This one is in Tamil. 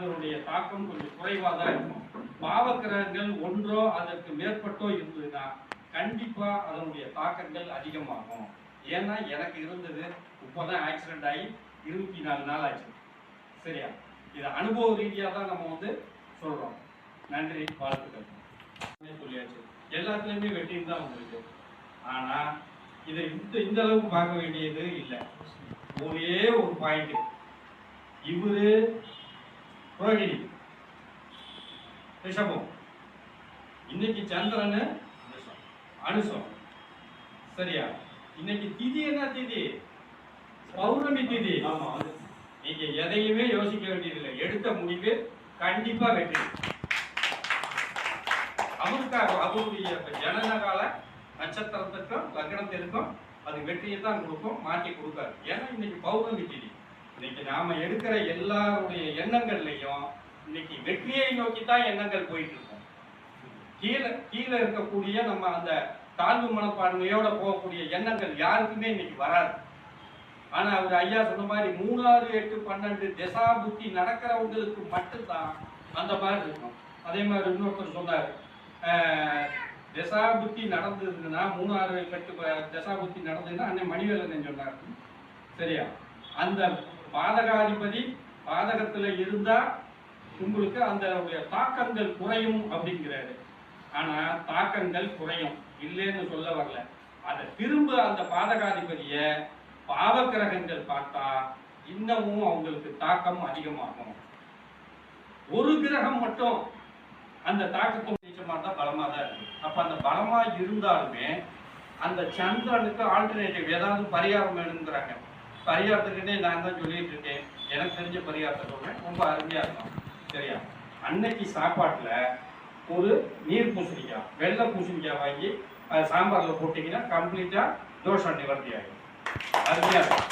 அதனுடைய தாக்கம் கொஞ்சம் குறைவாக தான் இருக்கும். பாவக்கிரகங்கள் ஒன்றோ அதற்கு மேற்பட்டோ இருந்ததுன்னா கண்டிப்பா அதனுடைய தாக்கங்கள் அதிகமாகும். ஏன்னா எனக்கு இருந்தது இப்போதான் ஆக்சிடென்ட் ஆகி 24 நாள் ஆச்சு. சரியா? இது அனுபவ ரீதியாக தான் நம்ம வந்து சொல்றோம். நன்றி, வாழ்த்துக்கள். சொல்லியாச்சு, எல்லாத்துலயுமே வெற்றின்னு தான் உங்களுக்கு. ஆனா இதை இந்த அளவுக்கு பார்க்க வேண்டியது இல்லை. ஒரே ஒரு பாயிண்ட், இவரு ரோகிணி ரிஷபம், இன்னைக்கு சந்திரன் அனுசம். சரியா? இன்னைக்கு திதி என்ன திதி? பௌர்ணமி திதி. நீங்க எதையுமே யோசிக்க வேண்டியதில்லை, எடுத்த முடிவு கண்டிப்பா வெற்றி. அவருக்காக அவருடைய ஜனனகால நட்சத்திரத்துக்கும் லக்னத்திற்கும் அது வெற்றியை தான் கொடுக்கும், மாற்றி கொடுக்காது. ஏன்னா இன்னைக்கு பௌர்ணமி திதி. இன்னைக்கு நாம எடுக்கிற எல்லாருடைய எண்ணங்கள்லையும் இன்னைக்கு வெற்றியை நோக்கி தான் எண்ணங்கள் போயிட்டு இருக்கும். கீழே இருக்கக்கூடிய நம்ம அந்த தாழ்வு மனப்பான்மையோட போகக்கூடிய எண்ணங்கள் யாருக்குமே இன்னைக்கு வராது. ஆனா அவர் ஐயா சொன்ன மாதிரி 3, 6, 8, 12 திசா புத்தி நடக்கிறவங்களுக்கு மட்டும்தான் அந்த மாதிரி இருக்கும். அதே மாதிரி இன்னொருத்தர் சொன்னார், திசா புத்தி நடந்ததுன்னா 3, 6, 8 திசா புத்தி நடந்ததுன்னா அண்ணன் மணிவேலன் சொன்னார். சரியா? அந்த பாதகாதிபதி பாதகத்துல இருந்தா உங்களுக்கு அந்த தாக்கங்கள் குறையும் அப்படிங்கிறாரு. ஆனா தாக்கங்கள் குறையும் இல்லைன்னு சொல்ல வரல. அதை திரும்ப அந்த பாதகாதிபதிய பாவக்கிரகங்கள் பார்த்தா இன்னமும் அவங்களுக்கு தாக்கம் அதிகமாகும். ஒரு கிரகம் மட்டும் அந்த தாக்கத்தை நீச்சமா தான் பலமா தான் இருக்கு. அப்ப அந்த பலமா இருந்தாலுமே அந்த சந்திரனுக்கு ஆல்டர்னேட்டிவ் ஏதாவது பரிகாரம் வேணுங்கிறாங்க. பரிகாரத்துக்குன்னே நான் தான் சொல்லிட்டு இருக்கேன். எனக்கு தெரிஞ்ச பரிகாரத்தை சொல்றேன், ரொம்ப அருமையா இருக்கும். சரியா? அன்னைக்கு சாப்பாட்டுல ஒரு நீர் பூசணிக்காய், வெள்ளை பூசணிக்காய் வாங்கி சாம்பார்ல போட்டீங்கன்னா கம்ப்ளீட்டா தோஷம் நிவர்த்தி ஆகும். அருமையா இருக்கும்.